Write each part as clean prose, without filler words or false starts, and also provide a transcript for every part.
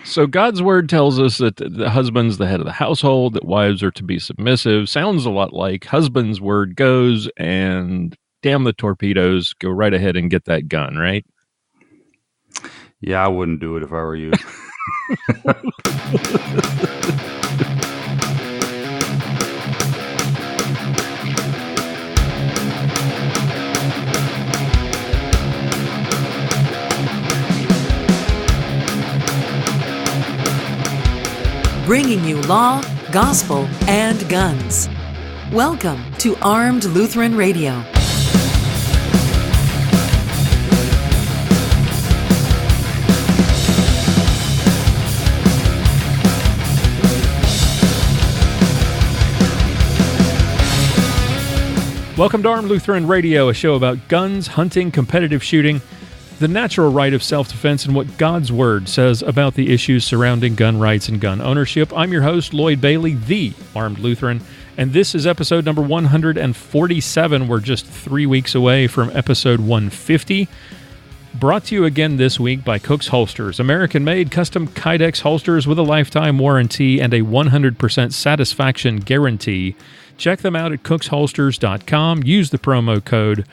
So God's word tells us that the husband's the head of the household, that wives are to be submissive. Sounds a lot like husband's word goes, and damn the torpedoes, go right ahead and get that gun, right? Yeah, I wouldn't do it if I were you. Bringing you law, gospel, and guns. Welcome to Armed Lutheran Radio. Welcome to Armed Lutheran Radio, a show about guns, hunting, competitive shooting, the natural right of self-defense, and what God's Word says about the issues surrounding gun rights and gun ownership. I'm your host, Lloyd Bailey, the Armed Lutheran, and this is episode number 147. We're just 3 weeks away from episode 150. Brought to you again this week by Cook's Holsters, American-made custom Kydex holsters with a lifetime warranty and a 100% satisfaction guarantee. Check them out at cooksholsters.com. Use the promo code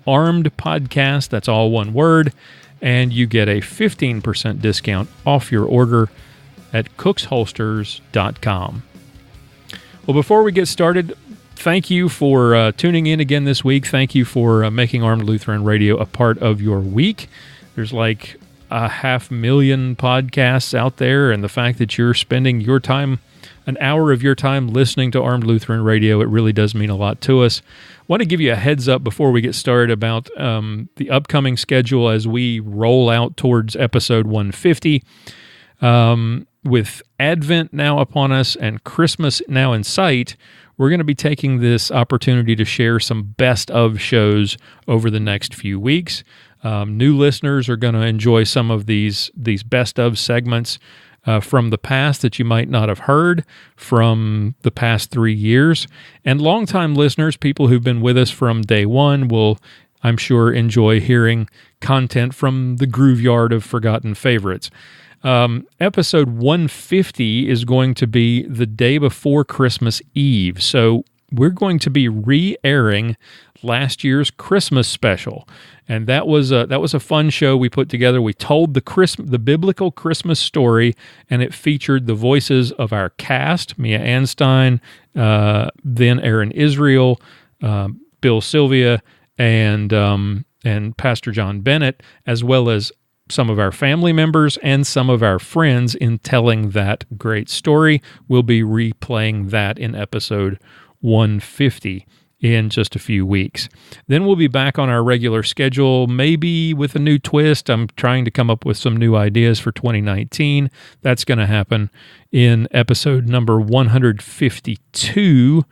ARMEDPODCAST, that's all one word, and you get a 15% discount off your order at cooksholsters.com. Well, before we get started, thank you for tuning in again this week. Thank you for making Armed Lutheran Radio a part of your week. There's like 500,000 podcasts out there, and the fact that you're spending your time, an hour of your time listening to Armed Lutheran Radio, it really does mean a lot to us. I want to give you a heads up before we get started about the upcoming schedule as we roll out towards episode 150. With Advent now upon us and Christmas now in sight, we're going to be taking this opportunity to share some best of shows over the next few weeks. New listeners are going to enjoy some of these best of segments from the past that you might not have heard from the past 3 years. And longtime listeners, people who've been with us from day one, will, I'm sure, enjoy hearing content from the Grooveyard of Forgotten Favorites. Episode 150 is going to be the day before Christmas Eve. So we're going to be re-airing last year's Christmas special. And that was a fun show we put together. We told the biblical Christmas story, and it featured the voices of our cast, Mia Anstein, then Aaron Israel, Bill Sylvia, and Pastor John Bennett, as well as some of our family members and some of our friends in telling that great story. We'll be replaying that in episode 150 in just a few weeks. Then we'll be back on our regular schedule, maybe with a new twist. I'm trying to come up with some new ideas for 2019. That's going to happen in episode number 152,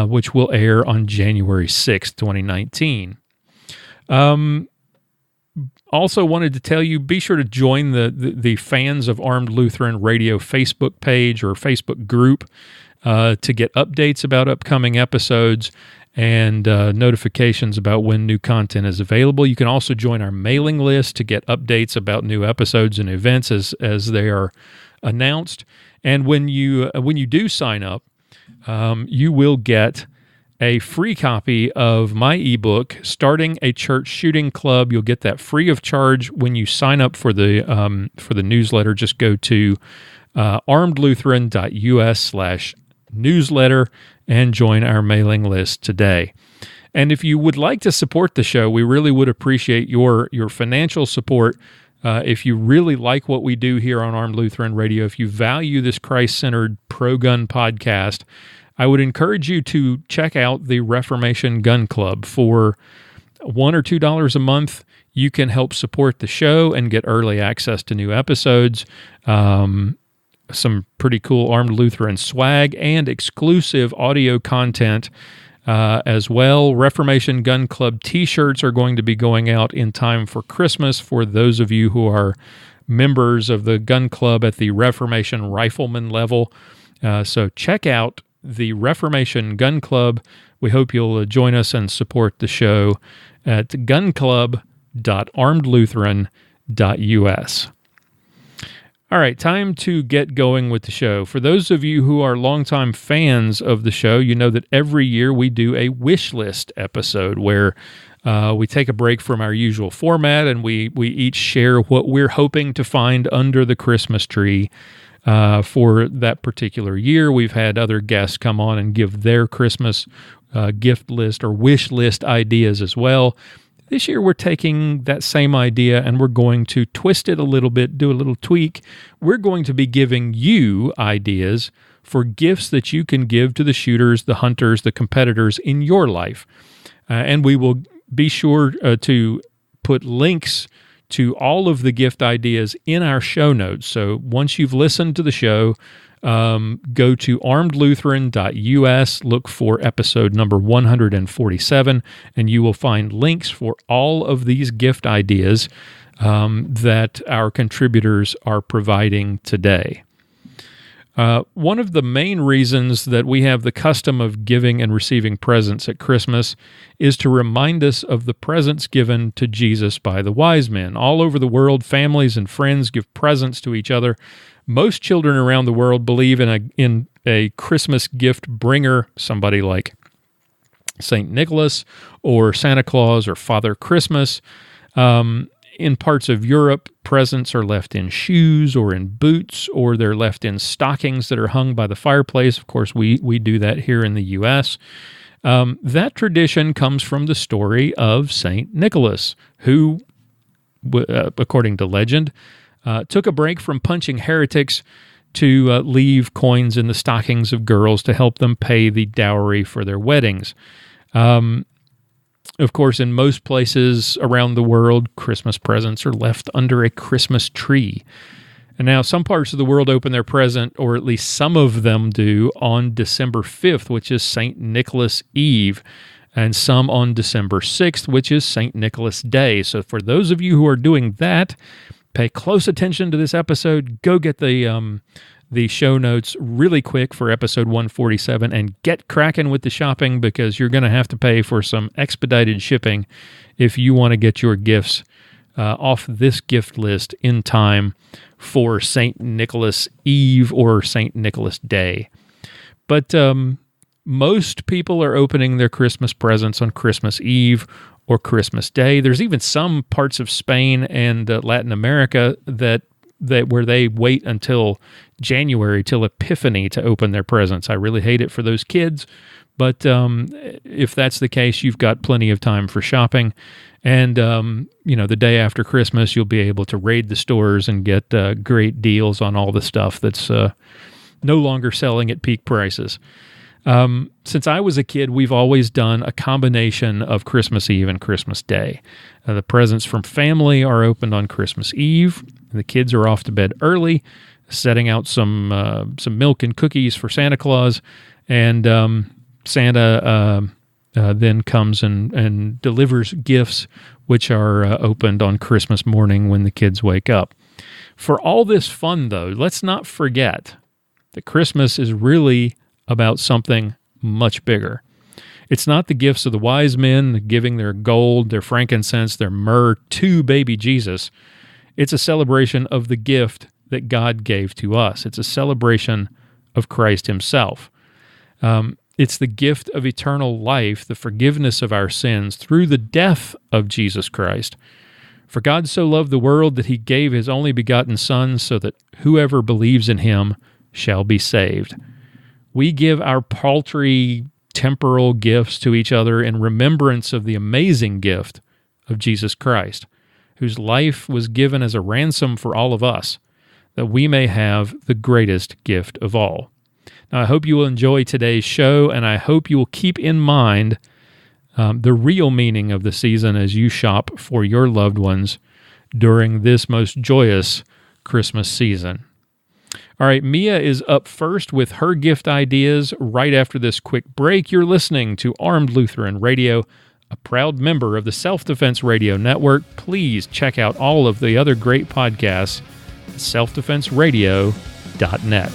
which will air on January 6th, 2019. Also wanted to tell you, be sure to join the Fans of Armed Lutheran Radio Facebook page or Facebook group to get updates about upcoming episodes and notifications about when new content is available. You can also join our mailing list to get updates about new episodes and events as they are announced. And when you do sign up, you will get a free copy of my ebook, Starting a Church Shooting Club. You'll get that free of charge when you sign up for the newsletter. Just go to armedlutheran.us/newsletter and join our mailing list today. And if you would like to support the show, we really would appreciate your financial support. If you really like what we do here on Armed Lutheran Radio, if you value this Christ-centered pro-gun podcast, I would encourage you to check out the Reformation Gun Club. For $1 or $2 a month, you can help support the show and get early access to new episodes, some pretty cool Armed Lutheran swag, and exclusive audio content as well. Reformation Gun Club t-shirts are going to be going out in time for Christmas for those of you who are members of the gun club at the Reformation Rifleman level. So check out the Reformation Gun Club. We hope you'll join us and support the show at gunclub.armedlutheran.us. All right, time to get going with the show. For those of you who are longtime fans of the show, you know that every year we do a wish list episode where we take a break from our usual format and we each share what we're hoping to find under the Christmas tree for that particular year. We've had other guests come on and give their Christmas gift list or wish list ideas as well. This year, we're taking that same idea and we're going to twist it a little bit, do a little tweak. We're going to be giving you ideas for gifts that you can give to the shooters, the hunters, the competitors in your life. And we will be sure to put links to all of the gift ideas in our show notes. So once you've listened to the show, go to armedlutheran.us, look for episode number 147, and you will find links for all of these gift ideas that our contributors are providing today. One of the main reasons that we have the custom of giving and receiving presents at Christmas is to remind us of the presents given to Jesus by the wise men. All over the world, families and friends give presents to each other. Most children around the world believe in a Christmas gift bringer, somebody like St. Nicholas or Santa Claus or Father Christmas. In parts of Europe, presents are left in shoes or in boots, or they're left in stockings that are hung by the fireplace. Of course, we do that here in the U.S. That tradition comes from the story of St. Nicholas, who, according to legend, took a break from punching heretics to leave coins in the stockings of girls to help them pay the dowry for their weddings. Of course, in most places around the world, Christmas presents are left under a Christmas tree. And now some parts of the world open their present, or at least some of them do, on December 5th, which is St. Nicholas Eve, and some on December 6th, which is St. Nicholas Day. So for those of you who are doing that, pay close attention to this episode. Go get the show notes really quick for episode 147 and get cracking with the shopping, because you're going to have to pay for some expedited shipping if you want to get your gifts off this gift list in time for St. Nicholas Eve or St. Nicholas Day. But most people are opening their Christmas presents on Christmas Eve or Christmas Day. There's even some parts of Spain and Latin America that where they wait until January, till Epiphany, to open their presents. I really hate it for those kids, but if that's the case, you've got plenty of time for shopping. And, the day after Christmas, you'll be able to raid the stores and get great deals on all the stuff that's no longer selling at peak prices. Since I was a kid, we've always done a combination of Christmas Eve and Christmas Day. The presents from family are opened on Christmas Eve. The kids are off to bed early, setting out some milk and cookies for Santa Claus, and Santa then comes and delivers gifts, which are opened on Christmas morning when the kids wake up. For all this fun, though, let's not forget that Christmas is really about something much bigger. It's not the gifts of the wise men giving their gold, their frankincense, their myrrh to baby Jesus. It's a celebration of the gift that God gave to us. It's a celebration of Christ himself. It's the gift of eternal life, the forgiveness of our sins through the death of Jesus Christ. For God so loved the world that he gave his only begotten Son, so that whoever believes in him shall be saved. We give our paltry temporal gifts to each other in remembrance of the amazing gift of Jesus Christ, whose life was given as a ransom for all of us, that we may have the greatest gift of all. Now, I hope you will enjoy today's show, and I hope you will keep in mind the real meaning of the season as you shop for your loved ones during this most joyous Christmas season. All right, Mia is up first with her gift ideas right after this quick break. You're listening to Armed Lutheran Radio, a proud member of the Self-Defense Radio Network. Please check out all of the other great podcasts at selfdefenseradio.net.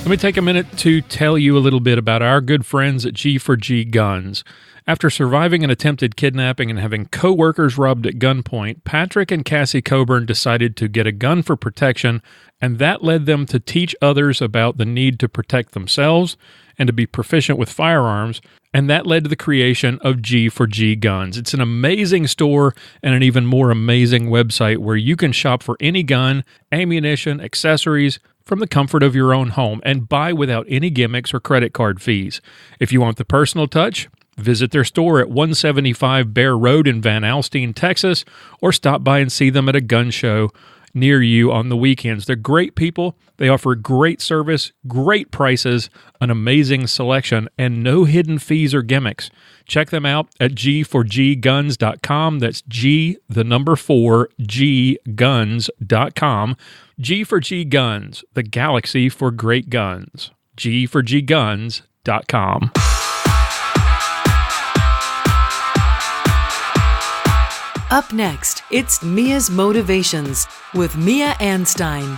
Let me take a minute to tell you a little bit about our good friends at G4G Guns. After surviving an attempted kidnapping and having co-workers robbed at gunpoint, Patrick and Cassie Coburn decided to get a gun for protection, and that led them to teach others about the need to protect themselves and to be proficient with firearms, and that led to the creation of G4G Guns. It's an amazing store and an even more amazing website where you can shop for any gun, ammunition, accessories from the comfort of your own home and buy without any gimmicks or credit card fees. If you want the personal touch, visit their store at 175 Bear Road in Van Alstyne, Texas, or stop by and see them at a gun show near you on the weekends. They're great people. They offer great service, great prices, an amazing selection, and no hidden fees or gimmicks. Check them out at g4gguns.com. That's G, the number 4, guns.com. G4G Guns, the galaxy for great guns. g4gguns.com. Up next, it's Mia's Motivations with Mia Anstein.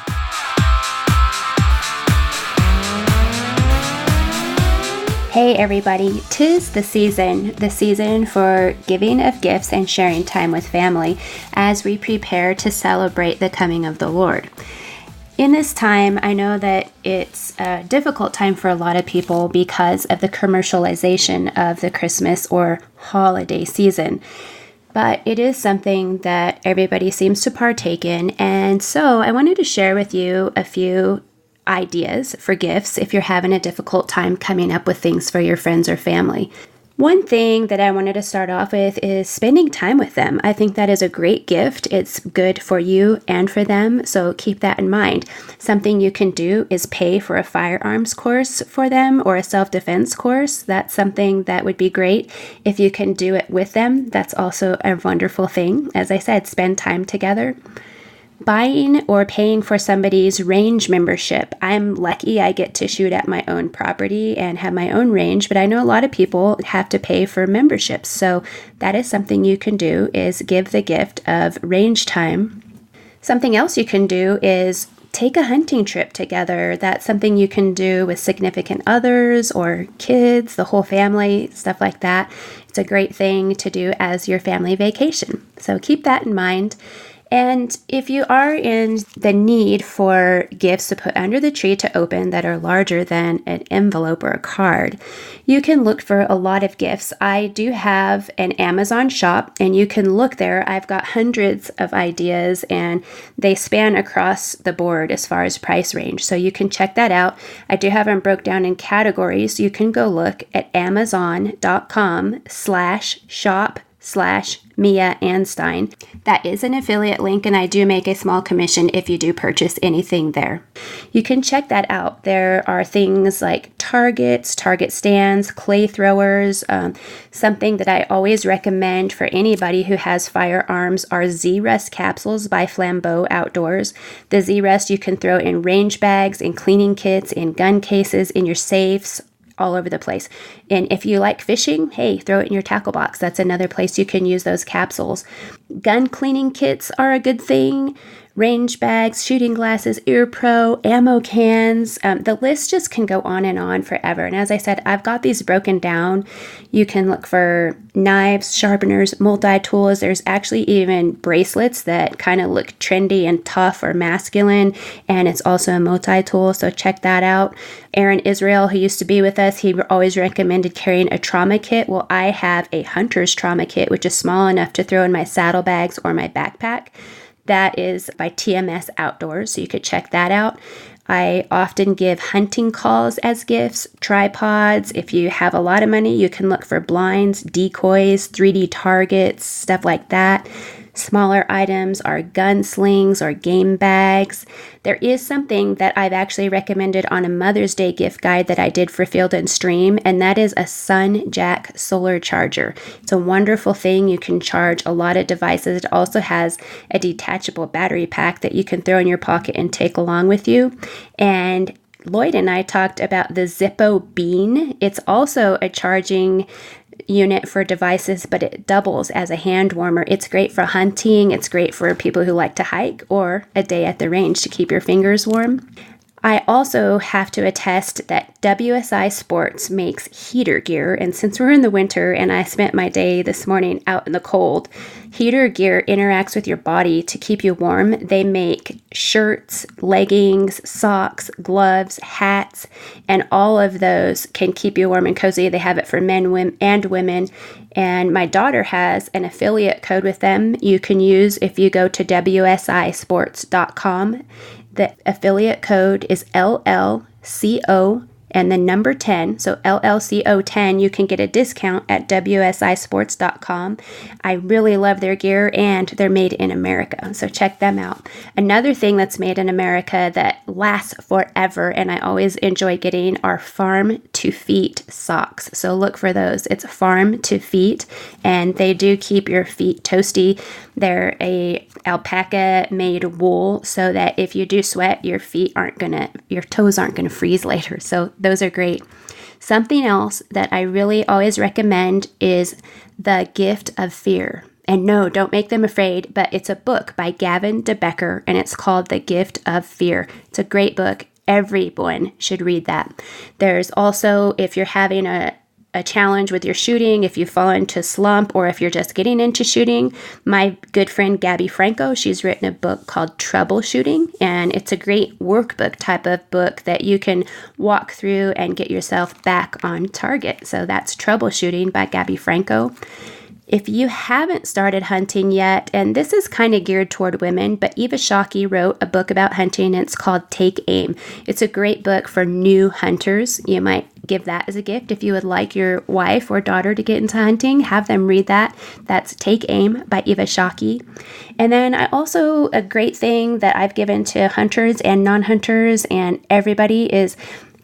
Hey everybody, 'tis the season for giving of gifts and sharing time with family as we prepare to celebrate the coming of the Lord. In this time, I know that it's a difficult time for a lot of people because of the commercialization of the Christmas or holiday season. But it is something that everybody seems to partake in, and so I wanted to share with you a few ideas for gifts if you're having a difficult time coming up with things for your friends or family. One thing that I wanted to start off with is spending time with them. I think that is a great gift. It's good for you and for them, so keep that in mind. Something you can do is pay for a firearms course for them or a self-defense course. That's something that would be great. If you can do it with them, that's also a wonderful thing. As I said, spend time together. Buying or paying for somebody's range membership. I'm lucky I get to shoot at my own property and have my own range, but I know a lot of people have to pay for memberships. So that is something you can do, is give the gift of range time. Something else you can do is take a hunting trip together. That's something you can do with significant others or kids, the whole family, stuff like that. It's a great thing to do as your family vacation. So keep that in mind. And if you are in the need for gifts to put under the tree to open that are larger than an envelope or a card, you can look for a lot of gifts. I do have an Amazon shop, and you can look there. I've got hundreds of ideas, and they span across the board as far as price range. So you can check that out. I do have them broke down in categories. You can go look at amazon.com/shop/Mia Anstein. That is an affiliate link, and I do make a small commission if you do purchase anything there. You can check that out. There are things like targets, target stands, clay throwers. Something that I always recommend for anybody who has firearms are Z-Rust capsules by Flambeau Outdoors. The Z-Rust you can throw in range bags, in cleaning kits, in gun cases, in your safes, all over the place. And if you like fishing, hey, throw it in your tackle box. That's another place you can use those capsules. Gun cleaning kits are a good thing. Range bags, shooting glasses, ear pro, ammo cans. The list just can go on and on forever. And as I said, I've got these broken down. You can look for knives, sharpeners, multi-tools. There's actually even bracelets that kind of look trendy and tough or masculine. And it's also a multi-tool, so check that out. Aaron Israel, who used to be with us, he always recommended carrying a trauma kit. Well, I have a hunter's trauma kit, which is small enough to throw in my saddlebags or my backpack. That is by TMS Outdoors, so you could check that out. I often give hunting calls as gifts, tripods. If you have a lot of money, you can look for blinds, decoys, 3D targets, stuff like that. Smaller items are gun slings or game bags. There is something that I've actually recommended on a Mother's Day gift guide that I did for Field and Stream, and that is a Sun Jack solar charger. It's a wonderful thing. You can charge a lot of devices. It also has a detachable battery pack that you can throw in your pocket and take along with you. And Lloyd and I talked about the Zippo Bean. It's also a charging unit for devices, but it doubles as a hand warmer. It's great for hunting. It's great for people who like to hike or a day at the range to keep your fingers warm. I also have to attest that WSI Sports makes heater gear, and since we're in the winter and I spent my day this morning out in the cold, heater gear interacts with your body to keep you warm. They make shirts, leggings, socks, gloves, hats, and all of those can keep you warm and cozy. They have it for men and women, and my daughter has an affiliate code with them you can use if you go to wsisports.com. The affiliate code is LLCO and the number 10. So LLCO10, you can get a discount at wsisports.com. I really love their gear, and they're made in America. So check them out. Another thing that's made in America that lasts forever, and I always enjoy getting, are Farm to Feet socks. So look for those. It's Farm to Feet, and they do keep your feet toasty. They're a alpaca made wool so that if you do sweat, your toes aren't gonna freeze later. So those are great. Something else that I really always recommend is The Gift of Fear. And no, don't make them afraid, but it's a book by Gavin DeBecker, and it's called The Gift of Fear. It's a great book. Everyone should read that. There's also, if you're having a challenge with your shooting, if you fall into a slump, or if you're just getting into shooting, my good friend Gabby Franco, she's written a book called Troubleshooting, and it's a great workbook type of book that you can walk through and get yourself back on target. So that's Troubleshooting by Gabby Franco. If you haven't started hunting yet, and this is kind of geared toward women, but Eva Shockey wrote a book about hunting, and it's called Take Aim. It's a great book for new hunters. You might give that as a gift if you would like your wife or daughter to get into hunting. Have them read that. That's Take Aim by Eva Shockey. And then a great thing that I've given to hunters and non-hunters and everybody is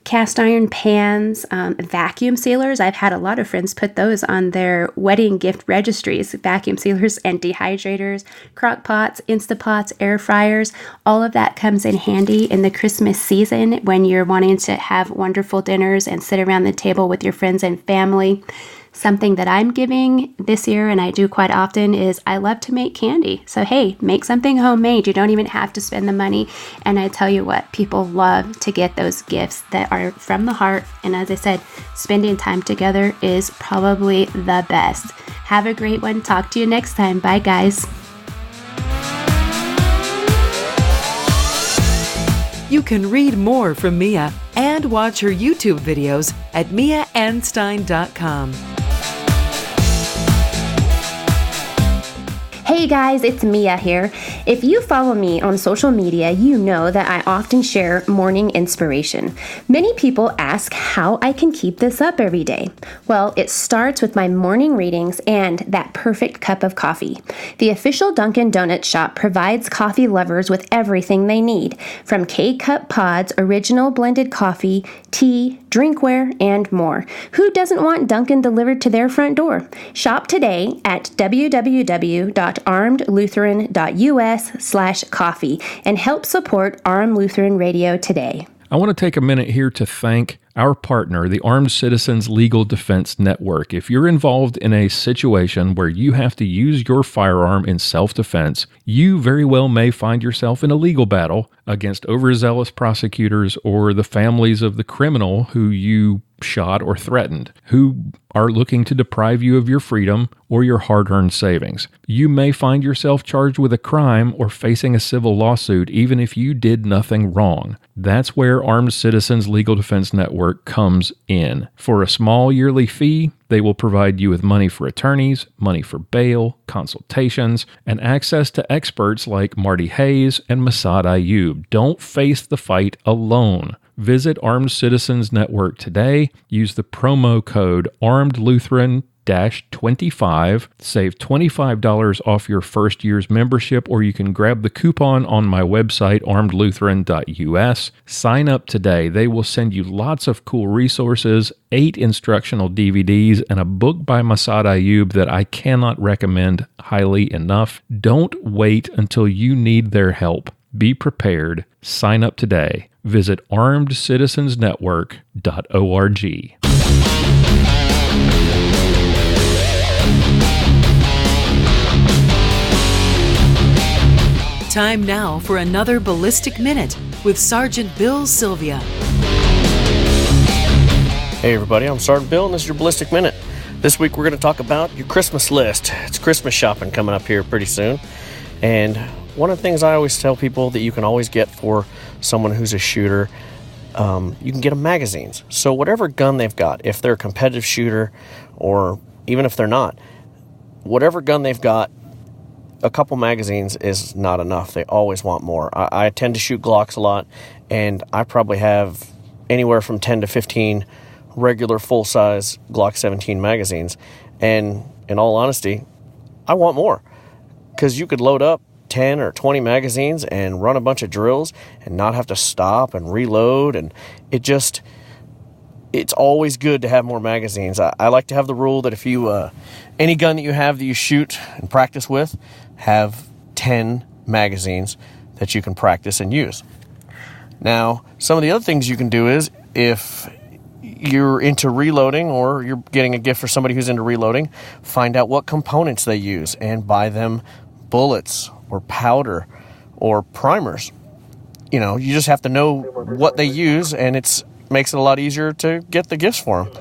cast iron pans, vacuum sealers. I've had a lot of friends put those on their wedding gift registries, vacuum sealers and dehydrators, crock pots, Instapots, air fryers. All of that comes in handy in the Christmas season when you're wanting to have wonderful dinners and sit around the table with your friends and family. Something that I'm giving this year, and I do quite often, is I love to make candy. So hey, make something homemade. You don't even have to spend the money. And I tell you what, people love to get those gifts that are from the heart. And as I said, spending time together is probably the best. Have a great one. Talk to you next time. Bye, guys. You can read more from Mia and watch her YouTube videos at miaanstein.com. Hey guys, it's Mia here. If you follow me on social media, you know that I often share morning inspiration. Many people ask how I can keep this up every day. Well, it starts with my morning readings and that perfect cup of coffee. The official Dunkin' Donuts shop provides coffee lovers with everything they need, from K-Cup pods, original blended coffee, tea, drinkware, and more. Who doesn't want Dunkin' delivered to their front door? Shop today at www.armedlutheran.us/coffee and help support Armed Lutheran Radio today. I want to take a minute here to thank our partner, the Armed Citizens Legal Defense Network. If you're involved in a situation where you have to use your firearm in self-defense, you very well may find yourself in a legal battle against overzealous prosecutors or the families of the criminal who you shot or threatened, who are looking to deprive you of your freedom or your hard-earned savings. You may find yourself charged with a crime or facing a civil lawsuit even if you did nothing wrong. That's where Armed Citizens Legal Defense Network comes in. For a small yearly fee, they will provide you with money for attorneys, money for bail, consultations, and access to experts like Marty Hayes and Masad Ayub. Don't face the fight alone. Visit Armed Citizens Network today. Use the promo code ARMEDLutheran-25. Save $25 off your first year's membership, or you can grab the coupon on my website, armedlutheran.us. Sign up today. They will send you lots of cool resources, 8 instructional DVDs, and a book by Masad Ayub that I cannot recommend highly enough. Don't wait until you need their help. Be prepared. Sign up today. Visit armedcitizensnetwork.org. Time now for another Ballistic Minute with Sergeant Bill Sylvia. Hey everybody, I'm Sergeant Bill and this is your Ballistic Minute. This week we're going to talk about your Christmas list. It's Christmas shopping coming up here pretty soon. And one of the things I always tell people that you can always get for someone who's a shooter, you can get them magazines. So whatever gun they've got, if they're a competitive shooter or even if they're not, whatever gun they've got, a couple magazines is not enough. They always want more. I tend to shoot Glocks a lot, and I probably have anywhere from 10 to 15 regular full-size Glock 17 magazines. And in all honesty, I want more, because you could load up 10 or 20 magazines and run a bunch of drills and not have to stop and reload, and it's always good to have more magazines. I like to have the rule that if you any gun that you have that you shoot and practice with, have 10 magazines that you can practice and use. Now, some of the other things you can do is, if you're into reloading or you're getting a gift for somebody who's into reloading, find out what components they use and buy them bullets or powder or primers. You know, you just have to know what they use, and it makes it a lot easier to get the gifts for them.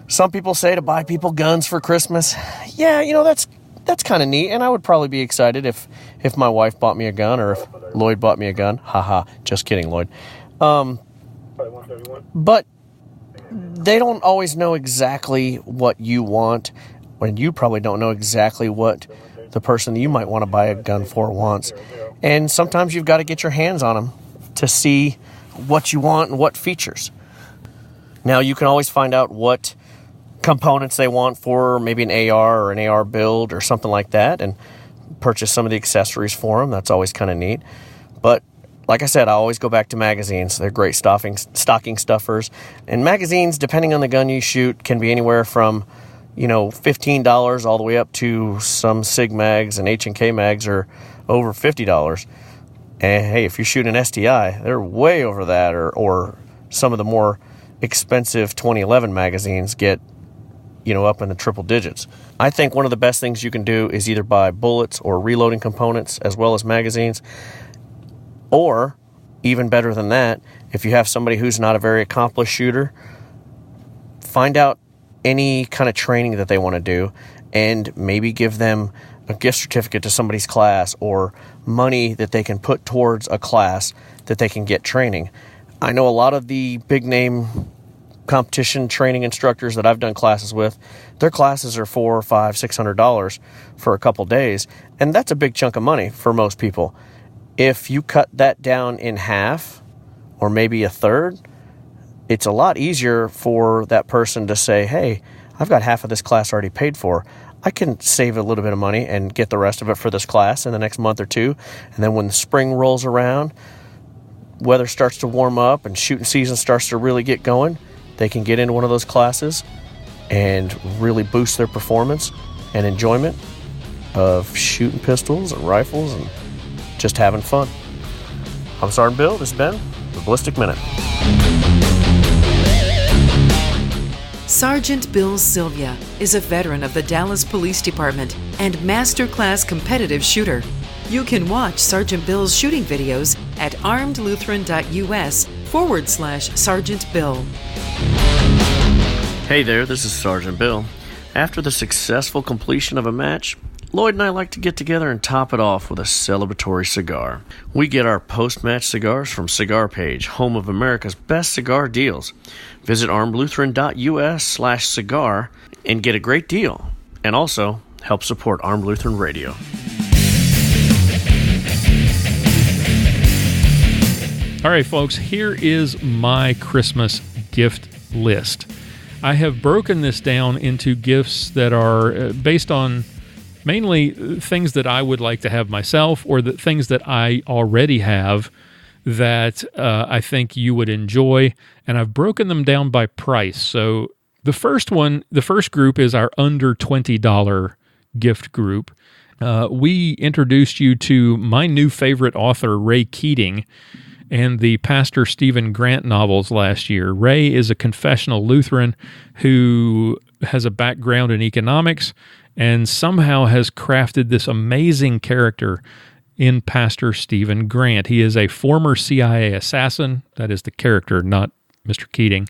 Some people say to buy people guns for Christmas. Yeah, you know, that's kind of neat, and I would probably be excited if my wife bought me a gun or if Lloyd bought me a gun. Haha, just kidding, Lloyd. But they don't always know exactly what you want, and you probably don't know exactly what the person that you might want to buy a gun for wants. And sometimes you've got to get your hands on them to see what you want and what features. Now, you can always find out what components they want for maybe an AR or an AR build or something like that, and purchase some of the accessories for them. That's always kind of neat. But like I said, I always go back to magazines. They're great stocking stuffers. And magazines, depending on the gun you shoot, can be anywhere from, $15 all the way up to some SIG mags and H&K mags are over $50. And hey, if you're shooting an STI, they're way over that, or some of the more expensive 2011 magazines get up in the triple digits. I think one of the best things you can do is either buy bullets or reloading components as well as magazines. Or, even better than that, if you have somebody who's not a very accomplished shooter, find out any kind of training that they want to do and maybe give them a gift certificate to somebody's class or money that they can put towards a class that they can get training. I know a lot of the big name competition training instructors that I've done classes with, their classes are $400, $500, $600 for a couple days, and that's a big chunk of money for most people. If you cut that down in half or maybe a third, it's a lot easier for that person to say, hey, I've got half of this class already paid for. I can save a little bit of money and get the rest of it for this class in the next month or two. And then when the spring rolls around, weather starts to warm up and shooting season starts to really get going, they can get into one of those classes and really boost their performance and enjoyment of shooting pistols and rifles and just having fun. I'm Sergeant Bill. This has been the Ballistic Minute. Sergeant Bill Sylvia is a veteran of the Dallas Police Department and masterclass competitive shooter. You can watch Sergeant Bill's shooting videos at armedlutheran.us/Sergeant Bill. Hey there, this is Sergeant Bill. After the successful completion of a match, Lloyd and I like to get together and top it off with a celebratory cigar. We get our post-match cigars from Cigar Page, home of America's best cigar deals. Visit armedlutheran.us/cigar and get a great deal, and also help support Armed Lutheran Radio. All right, folks, here is my Christmas gift list. I have broken this down into gifts that are based on mainly things that I would like to have myself, or the things that I already have that I think you would enjoy, and I've broken them down by price. So the first group is our under $20 gift group. We introduced you to my new favorite author, Ray Keating, and the Pastor Stephen Grant novels last year. Ray is a confessional Lutheran who has a background in economics and somehow has crafted this amazing character in Pastor Stephen Grant. He is a former CIA assassin. That is the character, not Mr. Keating.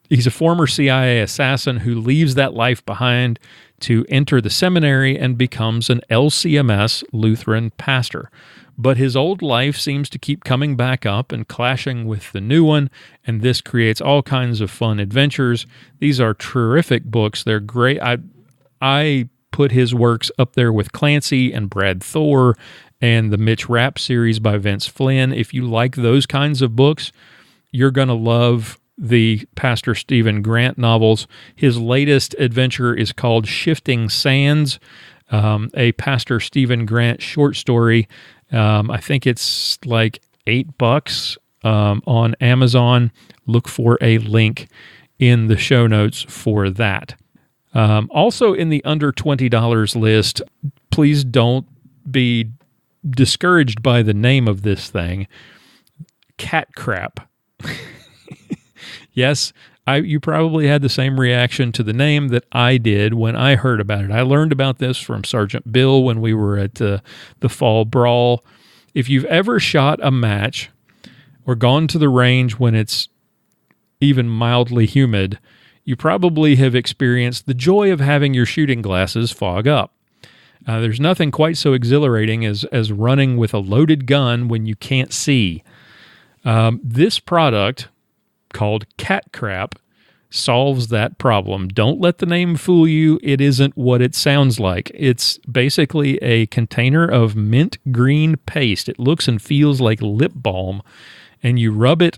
He's a former CIA assassin who leaves that life behind to enter the seminary and becomes an LCMS Lutheran pastor. But his old life seems to keep coming back up and clashing with the new one, and this creates all kinds of fun adventures. These are terrific books. They're great. I put his works up there with Clancy and Brad Thor and the Mitch Rapp series by Vince Flynn. If you like those kinds of books, you're going to love the Pastor Stephen Grant novels. His latest adventure is called Shifting Sands, a Pastor Stephen Grant short story. I think it's like $8 on Amazon. Look for a link in the show notes for that. Also in the under $20 list, please don't be discouraged by the name of this thing. Cat crap. Yes, you probably had the same reaction to the name that I did when I heard about it. I learned about this from Sergeant Bill when we were at the Fall Brawl. If you've ever shot a match or gone to the range when it's even mildly humid, you probably have experienced the joy of having your shooting glasses fog up. There's nothing quite so exhilarating as running with a loaded gun when you can't see. This product, called Cat Crap, solves that problem. Don't let the name fool you. It isn't what it sounds like. It's basically a container of mint green paste. It looks and feels like lip balm, and you rub it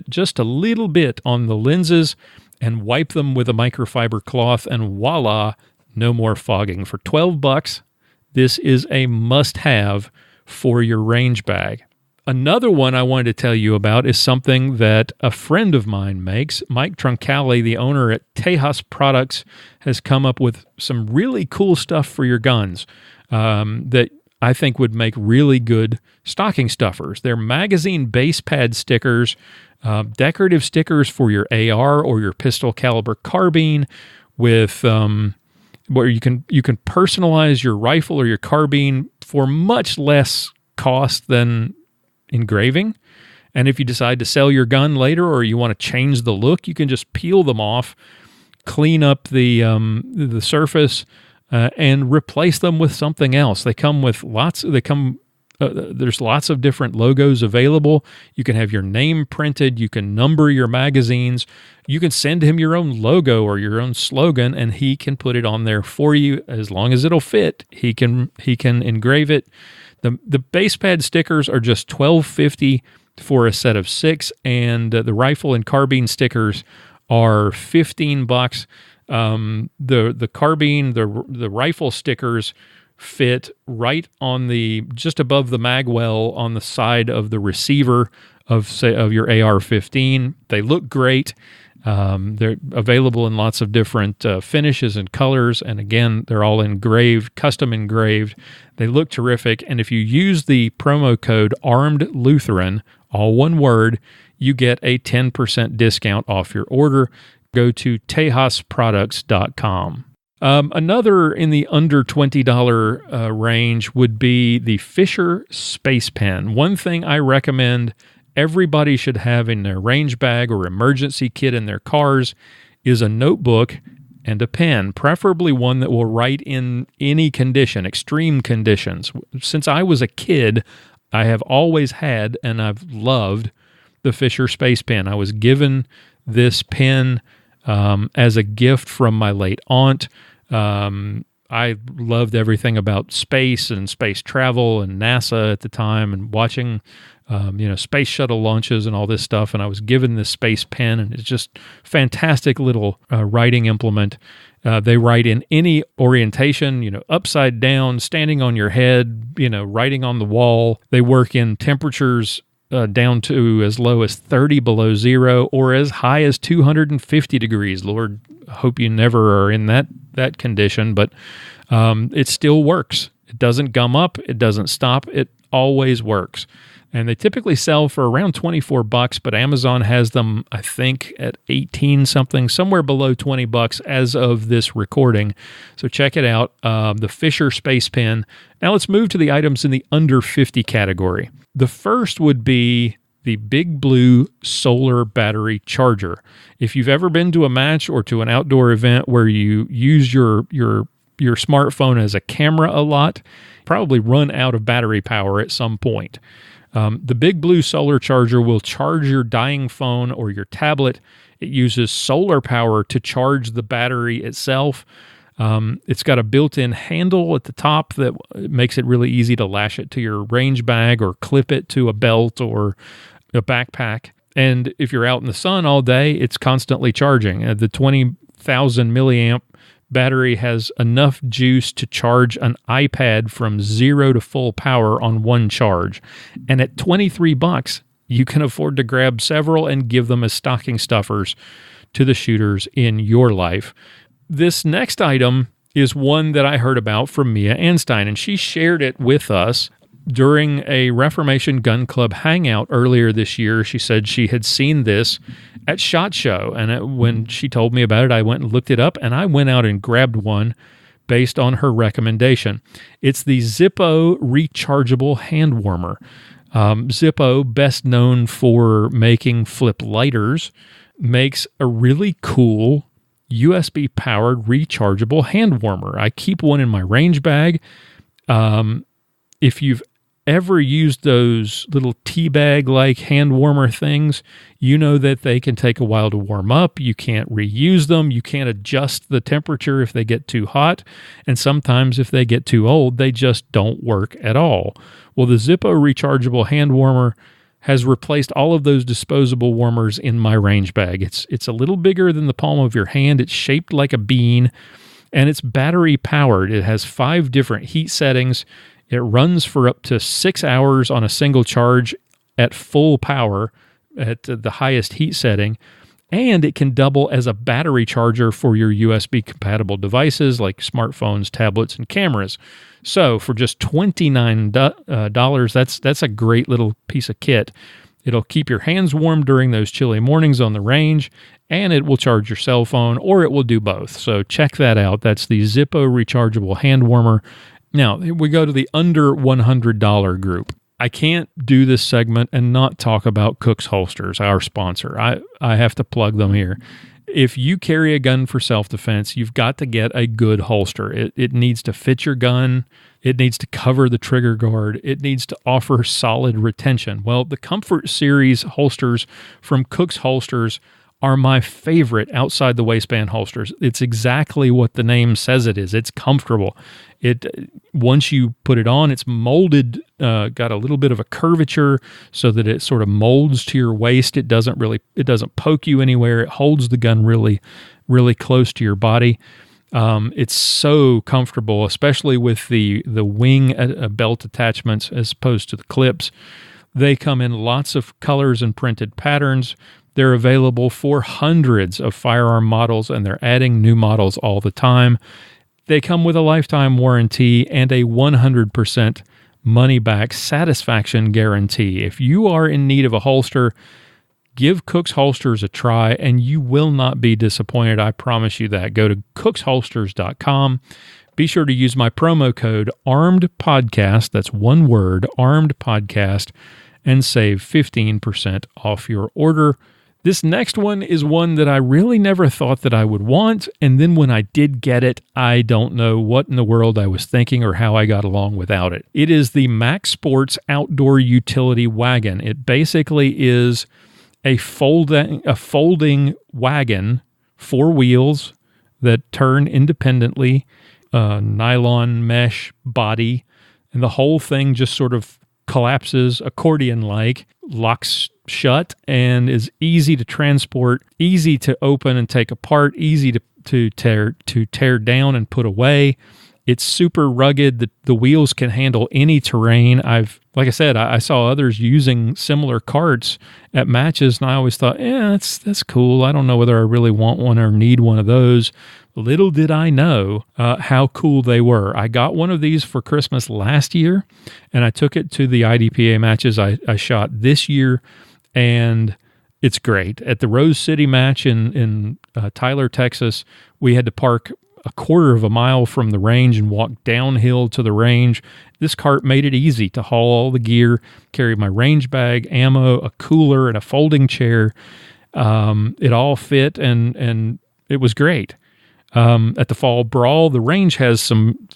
just a little bit on the lenses and wipe them with a microfiber cloth, and voila, no more fogging. For $12, this is a must-have for your range bag. Another one I wanted to tell you about is something that a friend of mine makes. Mike Troncalli, the owner at Tejas Products, has come up with some really cool stuff for your guns that I think would make really good stocking stuffers. They're magazine base pad stickers, decorative stickers for your AR or your pistol caliber carbine, with where you can personalize your rifle or your carbine for much less cost than engraving. And if you decide to sell your gun later or you want to change the look, you can just peel them off, clean up the surface, and replace them with something else. They come with there's lots of different logos available. You can have your name printed. You can number your magazines. You can send him your own logo or your own slogan, and he can put it on there for you as long as it'll fit. He can engrave it. The base pad stickers are just $12.50 for a set of 6, and the rifle and carbine stickers are $15. The carbine, the rifle stickers fit right on just above the mag well on the side of the receiver of your AR-15. They look great. They're available in lots of different finishes and colors, and again, they're all engraved, custom engraved. They look terrific, and if you use the promo code Armed Lutheran, all one word, you get a 10% discount off your order. Go to tejasproducts.com. Another in the under $20 range would be the Fisher Space Pen. One thing I recommend everybody should have in their range bag or emergency kit in their cars is a notebook and a pen, preferably one that will write in any condition, extreme conditions. Since I was a kid, I have always had and I've loved the Fisher Space Pen. I was given this pen as a gift from my late aunt. I loved everything about space and space travel and NASA at the time, and watching space shuttle launches and all this stuff, and I was given this space pen, and it's just fantastic little writing implement. They write in any orientation, upside down, standing on your head, writing on the wall. They work in temperatures down to as low as 30 below zero or as high as 250 degrees. Lord, hope you never are in that condition, but it still works. It doesn't gum up. It doesn't stop. It always works. And they typically sell for around $24, but Amazon has them, I think, at 18 something, somewhere below $20 as of this recording. So check it out, the Fisher Space Pen. Now let's move to the items in the under 50 category. The first would be the Big Blue solar battery charger. If you've ever been to a match or to an outdoor event where you use your smartphone as a camera a lot, probably run out of battery power at some point. The Big Blue solar charger will charge your dying phone or your tablet. It uses solar power to charge the battery itself. It's got a built-in handle at the top that makes it really easy to lash it to your range bag or clip it to a belt or a backpack. And if you're out in the sun all day, it's constantly charging. The 20,000 milliamp battery has enough juice to charge an iPad from 0 to full power on one charge. And at $23, you can afford to grab several and give them as stocking stuffers to the shooters in your life. This next item is one that I heard about from Mia Anstein, and she shared it with us during a Reformation Gun Club hangout earlier this year. She said she had seen this at SHOT Show, and when she told me about it, I went and looked it up, and I went out and grabbed one based on her recommendation. It's the Zippo rechargeable hand warmer. Zippo, best known for making flip lighters, makes a really cool USB-powered rechargeable hand warmer. I keep one in my range bag. If you've ever used those little tea bag-like hand warmer things, you know that they can take a while to warm up. You can't reuse them. You can't adjust the temperature if they get too hot. And sometimes if they get too old, they just don't work at all. Well, the Zippo rechargeable hand warmer has replaced all of those disposable warmers in my range bag. It's a little bigger than the palm of your hand. It's shaped like a bean, and it's battery powered. It has 5 different heat settings. It runs for up to 6 hours on a single charge at full power at the highest heat setting, and it can double as a battery charger for your USB-compatible devices like smartphones, tablets, and cameras. So for just $29, that's a great little piece of kit. It'll keep your hands warm during those chilly mornings on the range, and it will charge your cell phone, or it will do both. So check that out. That's the Zippo rechargeable hand warmer. Now, we go to the under $100 group. I can't do this segment and not talk about Cook's Holsters, our sponsor. I have to plug them here. If you carry a gun for self-defense, you've got to get a good holster. It needs to fit your gun. It needs to cover the trigger guard. It needs to offer solid retention. Well, the Comfort Series holsters from Cook's Holsters are my favorite outside the waistband holsters. It's exactly what the name says it is. It's comfortable. Once you put it on, it's molded, got a little bit of a curvature so that it sort of molds to your waist. It doesn't poke you anywhere. It holds the gun really, really close to your body. It's so comfortable, especially with the wing belt attachments as opposed to the clips. They come in lots of colors and printed patterns. They're available for hundreds of firearm models, and they're adding new models all the time. They come with a lifetime warranty and a 100% money-back satisfaction guarantee. If you are in need of a holster, give Cook's Holsters a try, and you will not be disappointed. I promise you that. Go to cooksholsters.com. Be sure to use my promo code ARMEDPODCAST, that's one word, ARMEDPODCAST, and save 15% off your order. This next one is one that I really never thought that I would want, and then when I did get it, I don't know what in the world I was thinking or how I got along without it. It is the Max Sports Outdoor Utility Wagon. It basically is a folding wagon, 4 wheels that turn independently, nylon mesh body, and the whole thing just sort of collapses accordion-like, locks shut, and is easy to transport, easy to open and take apart, easy to tear down and put away. It's super rugged. The wheels can handle any terrain. Like I said, I saw others using similar carts at matches, and I always thought, that's cool. I don't know whether I really want one or need one of those. Little did I know how cool they were. I got one of these for Christmas last year, and I took it to the IDPA matches I shot this year, and it's great. At the Rose City match in Tyler, Texas, we had to park a quarter of a mile from the range and walk downhill to the range. This cart made it easy to haul all the gear, carry my range bag, ammo, a cooler, and a folding chair. It all fit, and it was great. At the Fall Brawl, the range has some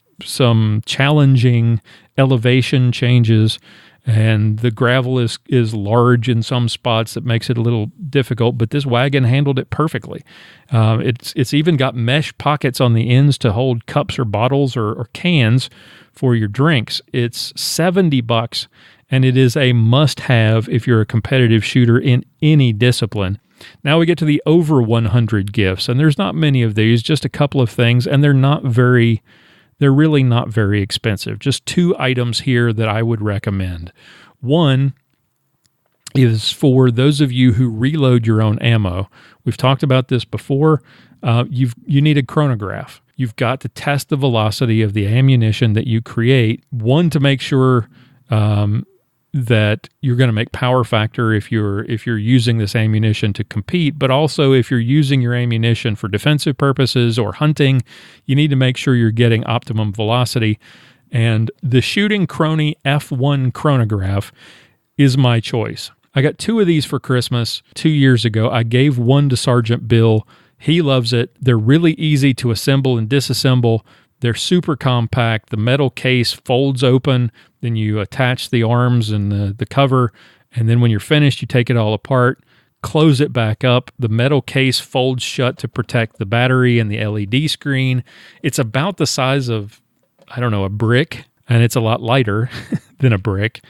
challenging elevation changes, and the gravel is large in some spots that makes it a little difficult, but this wagon handled it perfectly. It's even got mesh pockets on the ends to hold cups or bottles or cans for your drinks. It's $70, and it is a must-have if you're a competitive shooter in any discipline. Now we get to the over 100 gifts, and there's not many of these, just a couple of things, and they're really not very expensive. Just 2 items here that I would recommend. One is for those of you who reload your own ammo. We've talked about this before. You need a chronograph. You've got to test the velocity of the ammunition that you create. One, to make sure that you're going to make power factor if you're using this ammunition to compete, but also if you're using your ammunition for defensive purposes or hunting, you need to make sure you're getting optimum velocity. And the Shooting Crony F1 chronograph is my choice. I got 2 of these for Christmas 2 years ago. I gave one to Sergeant Bill. He loves it. They're really easy to assemble and disassemble. They're super compact. The metal case folds open. Then you attach the arms and the cover. And then when you're finished, you take it all apart, close it back up. The metal case folds shut to protect the battery and the LED screen. It's about the size of, a brick, and it's a lot lighter than a brick.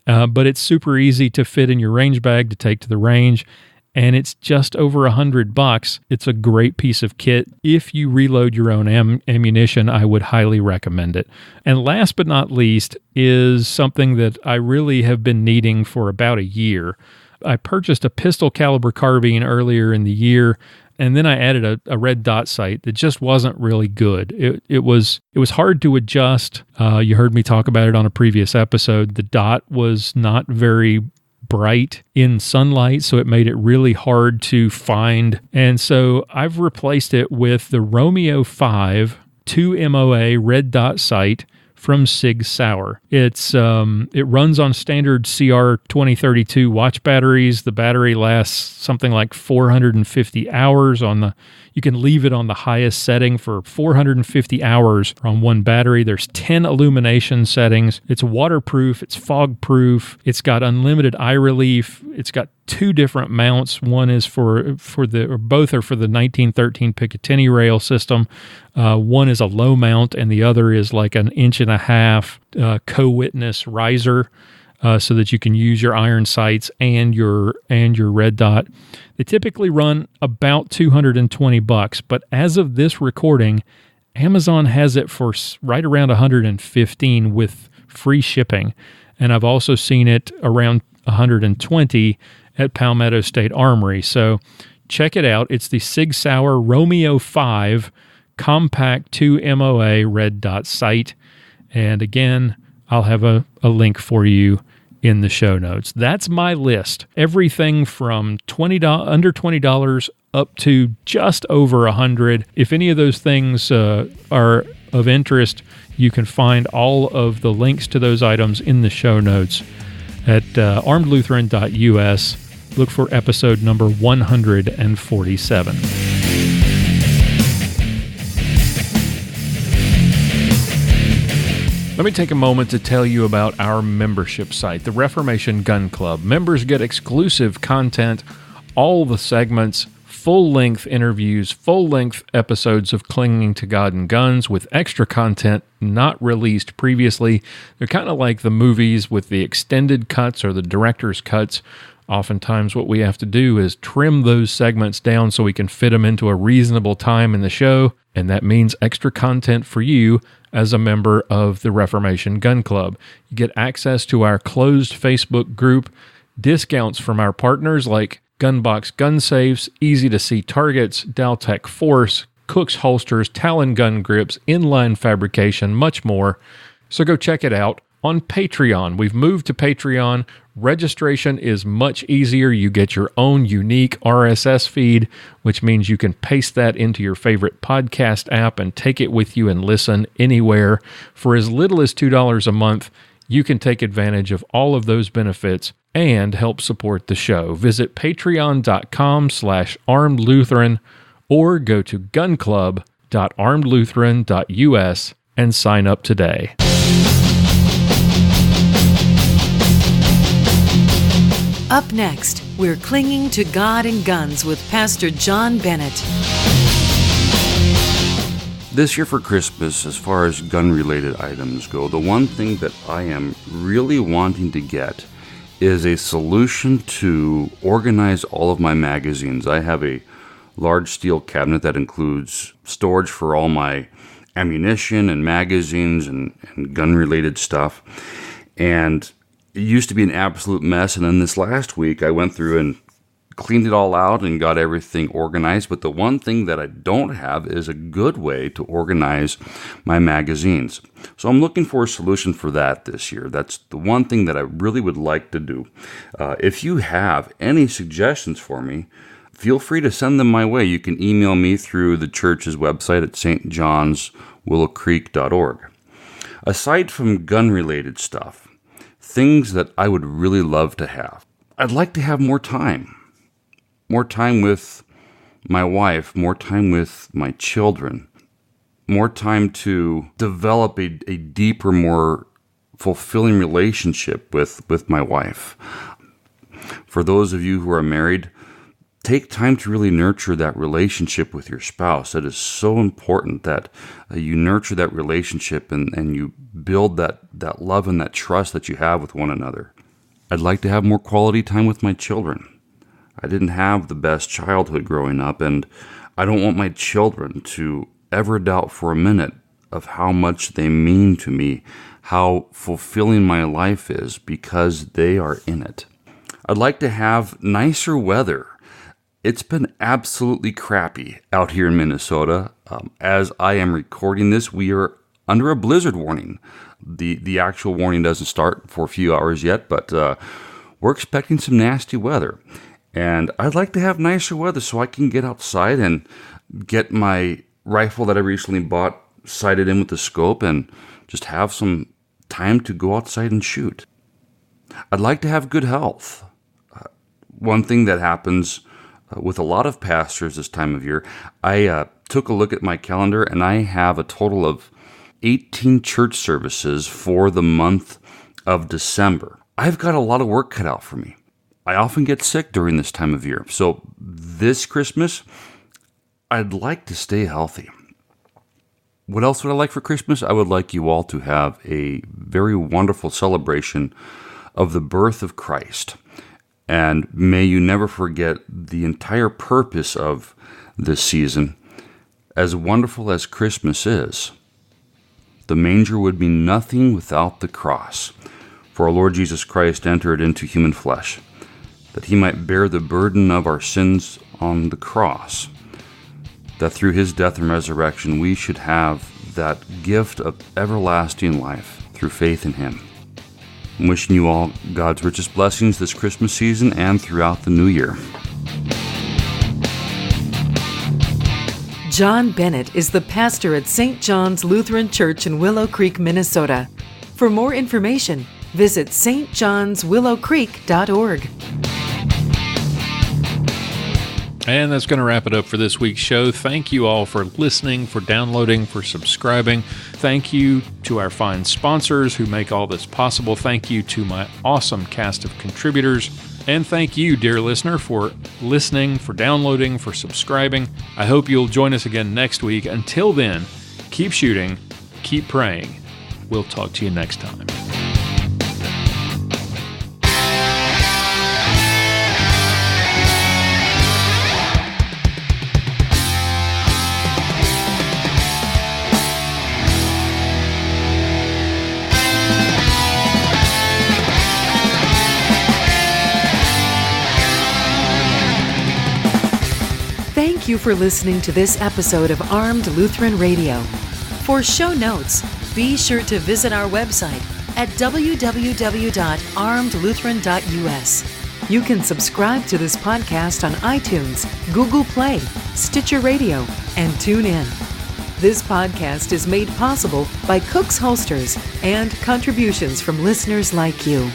But it's super easy to fit in your range bag to take to the range. And it's just over $100. It's a great piece of kit. If you reload your own ammunition, I would highly recommend it. And last but not least is something that I really have been needing for about a year. I purchased a pistol caliber carbine earlier in the year, and then I added a red dot sight that just wasn't really good. It was hard to adjust. You heard me talk about it on a previous episode. The dot was not very bright in sunlight, so it made it really hard to find. And so I've replaced it with the Romeo 5 2 MOA red dot sight from Sig Sauer. It runs on standard CR 2032 watch batteries. The battery lasts something like 450 hours you can leave it on the highest setting for 450 hours on one battery. There's 10 illumination settings. It's waterproof. It's fog-proof. It's got unlimited eye relief. It's got 2 different mounts. One is both are for the 1913 Picatinny rail system. One is a low mount, and the other is like an 1.5 inch co-witness riser. So that you can use your iron sights and your red dot. They typically run about $220, but as of this recording, Amazon has it for right around $115 with free shipping, and I've also seen it around $120 at Palmetto State Armory. So check it out. It's the Sig Sauer Romeo 5 Compact 2 MOA red dot sight, and again, I'll have a link for you in the show notes. That's my list. Everything from under $20 up to just over $100. If any of those things are of interest, you can find all of the links to those items in the show notes at armedlutheran.us. Look for episode number 147. Let me take a moment to tell you about our membership site, the Reformation Gun Club. Members get exclusive content, all the segments, full-length interviews, full-length episodes of Clinging to God and Guns with extra content not released previously. They're kind of like the movies with the extended cuts or the director's cuts. Oftentimes what we have to do is trim those segments down so we can fit them into a reasonable time in the show. and that means extra content for you as a member of the Reformation Gun Club. You get access to our closed Facebook group, discounts from our partners like Gunbox Gun Safes, Easy to See Targets, Dowtech Force, Cook's Holsters, Talon Gun Grips, Inline Fabrication, much more. So go check it out on Patreon. We've moved to Patreon. Registration is much easier. You get your own unique RSS feed, which means you can paste that into your favorite podcast app and take it with you and listen anywhere. For as little as $2 a month, you can take advantage of all of those benefits and help support the show. Visit patreon.com/armedlutheran or go to gunclub.armedlutheran.us and sign up today. Up next, we're clinging to God and guns with Pastor John Bennett. This year for Christmas, as far as gun-related items go, the one thing that I am really wanting to get is a solution to organize all of my magazines. I have a large steel cabinet that includes storage for all my ammunition and magazines and gun-related stuff. And it used to be an absolute mess, and then this last week I went through and cleaned it all out and got everything organized. But the one thing that I don't have is a good way to organize my magazines. So I'm looking for a solution for that this year. That's the one thing that I really would like to do. If you have any suggestions for me, feel free to send them my way. You can email me through the church's website at stjohnswillowcreek.org. Aside from gun-related stuff, things that I would really love to have. I'd like to have more time. More time with my wife, more time with my children, more time to develop a deeper, more fulfilling relationship with my wife. For those of you who are married, take time to really nurture that relationship with your spouse. It is so important that you nurture that relationship and you build that love and that trust that you have with one another. I'd like to have more quality time with my children. I didn't have the best childhood growing up, and I don't want my children to ever doubt for a minute of how much they mean to me, how fulfilling my life is because they are in it. I'd like to have nicer weather. It's been absolutely crappy out here in Minnesota. As I am recording this, we are under a blizzard warning. The actual warning doesn't start for a few hours yet, but we're expecting some nasty weather. And I'd like to have nicer weather so I can get outside and get my rifle that I recently bought sighted in with the scope and just have some time to go outside and shoot. I'd like to have good health. One thing that happens with a lot of pastors this time of year, I took a look at my calendar and I have a total of 18 church services for the month of December. I've got a lot of work cut out for me. I often get sick during this time of year. So this Christmas, I'd like to stay healthy. What else would I like for Christmas? I would like you all to have a very wonderful celebration of the birth of Christ. And may you never forget the entire purpose of this season. As wonderful as Christmas is, the manger would be nothing without the cross. For our Lord Jesus Christ entered into human flesh, that he might bear the burden of our sins on the cross, that through his death and resurrection we should have that gift of everlasting life through faith in him. I'm wishing you all God's richest blessings this Christmas season and throughout the new year. John Bennett is the pastor at St. John's Lutheran Church in Willow Creek, Minnesota. For more information, visit stjohnswillowcreek.org. And that's going to wrap it up for this week's show. Thank you all for listening, for downloading, for subscribing. Thank you to our fine sponsors who make all this possible. Thank you to my awesome cast of contributors. And thank you, dear listener, for listening, for downloading, for subscribing. I hope you'll join us again next week. Until then, keep shooting, keep praying. We'll talk to you next time. Thank you for listening to this episode of Armed Lutheran Radio. For show notes, be sure to visit our website at www.armedlutheran.us. You can subscribe to this podcast on iTunes, Google Play, Stitcher Radio, and TuneIn. This podcast is made possible by Cook's Holsters and contributions from listeners like you.